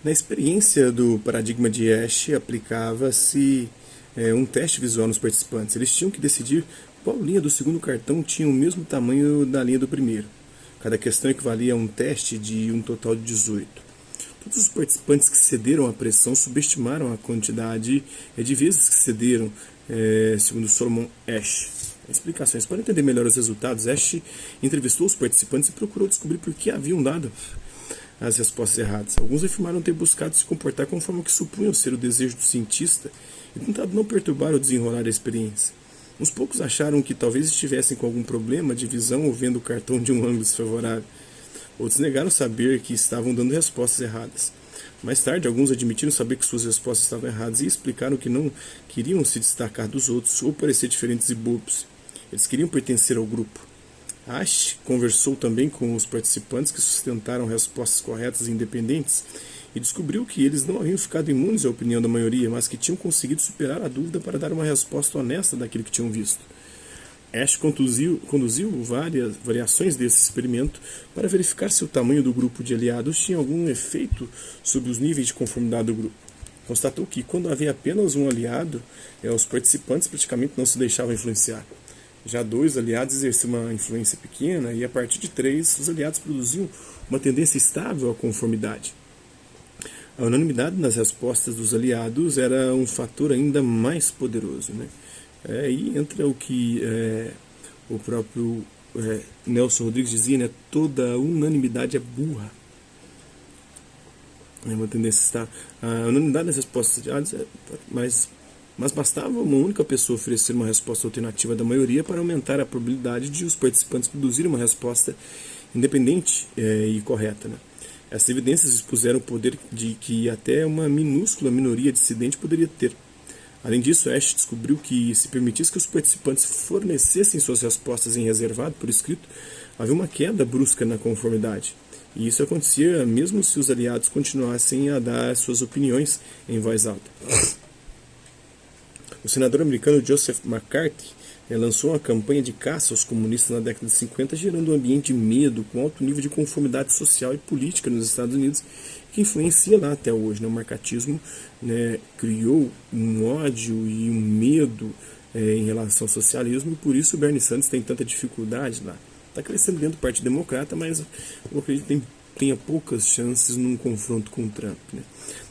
Na experiência do paradigma de Asch, aplicava-se um teste visual nos participantes. Eles tinham que decidir qual linha do segundo cartão tinha o mesmo tamanho da linha do primeiro. Cada questão equivalia a um teste de um total de 18. Todos os participantes que cederam à pressão subestimaram a quantidade de vezes que cederam, segundo Solomon Asch. Explicações. Para entender melhor os resultados, Asch entrevistou os participantes e procurou descobrir por que haviam dado as respostas erradas. Alguns afirmaram ter buscado se comportar conforme o que supunham ser o desejo do cientista e tentado não perturbar ou desenrolar a experiência. Uns poucos acharam que talvez estivessem com algum problema de visão ou vendo o cartão de um ângulo desfavorável. Outros negaram saber que estavam dando respostas erradas. Mais tarde, alguns admitiram saber que suas respostas estavam erradas e explicaram que não queriam se destacar dos outros ou parecer diferentes e bobos. Eles queriam pertencer ao grupo. Asch conversou também com os participantes que sustentaram respostas corretas e independentes e descobriu que eles não haviam ficado imunes à opinião da maioria, mas que tinham conseguido superar a dúvida para dar uma resposta honesta daquilo que tinham visto. Asch conduziu várias variações desse experimento para verificar se o tamanho do grupo de aliados tinha algum efeito sobre os níveis de conformidade do grupo. Constatou que, quando havia apenas um aliado, os participantes praticamente não se deixavam influenciar. Já 2 aliados exerciam uma influência pequena e, a partir de 3, os aliados produziam uma tendência estável à conformidade. A unanimidade nas respostas dos aliados era um fator ainda mais poderoso, né? Aí entra o que o próprio Nelson Rodrigues dizia, né? Toda unanimidade é burra. É uma tendência estável. A unanimidade nas respostas dos aliados mas bastava uma única pessoa oferecer uma resposta alternativa da maioria para aumentar a probabilidade de os participantes produzirem uma resposta independente e correta, né? Essas evidências expuseram o poder de que até uma minúscula minoria dissidente poderia ter. Além disso, Asch descobriu que, se permitisse que os participantes fornecessem suas respostas em reservado por escrito, havia uma queda brusca na conformidade. E isso acontecia mesmo se os aliados continuassem a dar suas opiniões em voz alta. O senador americano Joseph McCarthy lançou uma campanha de caça aos comunistas na década de 50, gerando um ambiente de medo com alto nível de conformidade social e política nos Estados Unidos, que influencia lá até hoje. O marcatismo criou um ódio e um medo em relação ao socialismo, e por isso o Bernie Sanders tem tanta dificuldade lá. Está crescendo dentro do Partido Democrata, mas eu acredito que tenha poucas chances num confronto com o Trump, né?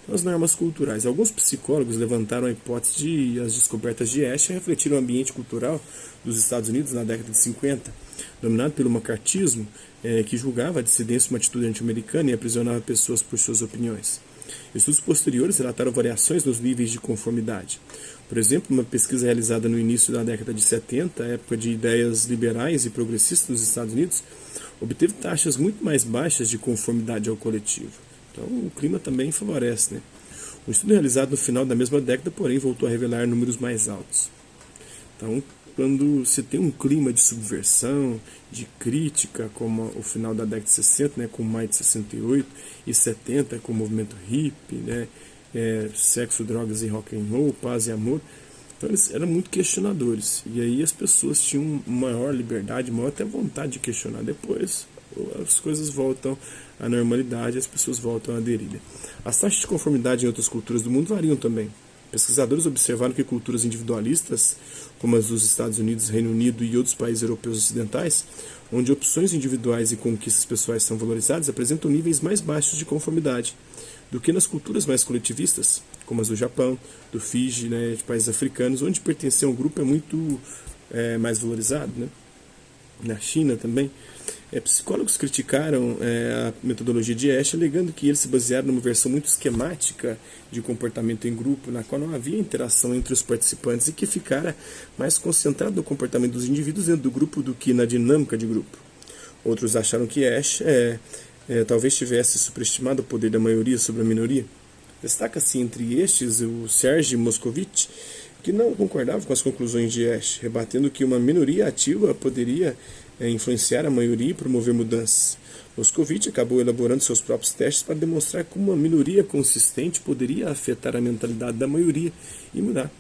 As normas culturais. Alguns psicólogos levantaram a hipótese de as descobertas de Asch refletiram o ambiente cultural dos Estados Unidos na década de 50, dominado pelo macartismo, que julgava a dissidência uma atitude anti-americana e aprisionava pessoas por suas opiniões. Estudos posteriores relataram variações nos níveis de conformidade. Por exemplo, uma pesquisa realizada no início da década de 70, época de ideias liberais e progressistas nos Estados Unidos, obteve taxas muito mais baixas de conformidade ao coletivo. Então, o clima também favorece, né? Um estudo realizado no final da mesma década, porém, voltou a revelar números mais altos. Então, quando se tem um clima de subversão, de crítica, como o final da década de 60, né, com maio de 68, e 70, com o movimento hippie, né, sexo, drogas e rock and roll, paz e amor, então eles eram muito questionadores. E aí as pessoas tinham maior liberdade, maior até vontade de questionar. Depois as coisas voltam à normalidade, as pessoas voltam a aderir. As taxas de conformidade em outras culturas do mundo variam também. Pesquisadores observaram que culturas individualistas, como as dos Estados Unidos, Reino Unido e outros países europeus ocidentais, onde opções individuais e conquistas pessoais são valorizadas, apresentam níveis mais baixos de conformidade do que nas culturas mais coletivistas, como as do Japão, do Fiji, né, de países africanos, onde pertencer a um grupo é muito mais valorizado, né? Na China também. Psicólogos criticaram a metodologia de Asch, alegando que eles se basearam numa versão muito esquemática de comportamento em grupo, na qual não havia interação entre os participantes e que ficara mais concentrado no comportamento dos indivíduos dentro do grupo do que na dinâmica de grupo. Outros acharam que Asch talvez tivesse superestimado o poder da maioria sobre a minoria. Destaca-se entre estes o Sergei Moscovitch, que não concordava com as conclusões de Asch, rebatendo que uma minoria ativa poderia influenciar a maioria e promover mudanças. Moscovitch acabou elaborando seus próprios testes para demonstrar como uma minoria consistente poderia afetar a mentalidade da maioria e mudar.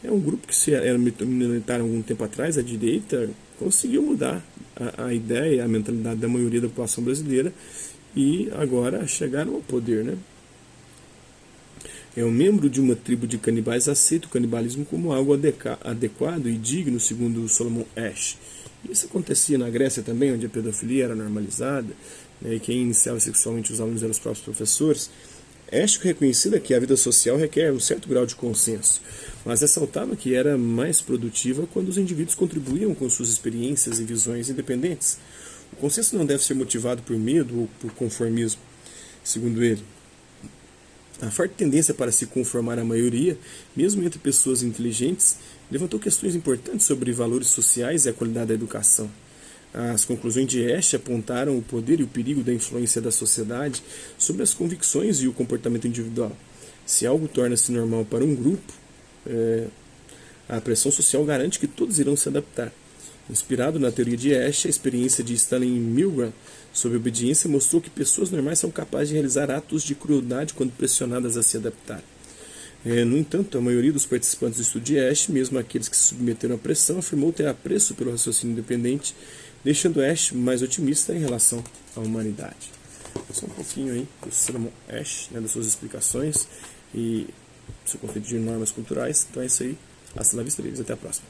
É um grupo que se era minoritário há algum tempo atrás, a direita conseguiu mudar a ideia, a mentalidade da maioria da população brasileira e agora chegaram ao poder, né? Um membro de uma tribo de canibais aceita o canibalismo como algo adequado e digno, segundo Solomon Asch. Isso acontecia na Grécia também, onde a pedofilia era normalizada, né, e quem iniciava sexualmente os alunos eram os próprios professores. Asch reconhecia que a vida social requer um certo grau de consenso, mas ressaltava que era mais produtiva quando os indivíduos contribuíam com suas experiências e visões independentes. O consenso não deve ser motivado por medo ou por conformismo, segundo ele. A forte tendência para se conformar à maioria, mesmo entre pessoas inteligentes, levantou questões importantes sobre valores sociais e a qualidade da educação. As conclusões de Asch apontaram o poder e o perigo da influência da sociedade sobre as convicções e o comportamento individual. Se algo torna-se normal para um grupo, a pressão social garante que todos irão se adaptar. Inspirado na teoria de Asch, a experiência de Stanley Milgram sobre obediência mostrou que pessoas normais são capazes de realizar atos de crueldade quando pressionadas a se adaptar. No entanto, a maioria dos participantes do estudo de Asch, mesmo aqueles que se submeteram à pressão, afirmou ter apreço pelo raciocínio independente, deixando Asch mais otimista em relação à humanidade. Só um pouquinho aí do Solomon Asch, das suas explicações e seu conceito de normas culturais. Então é isso aí. Hasta la vista, até a próxima.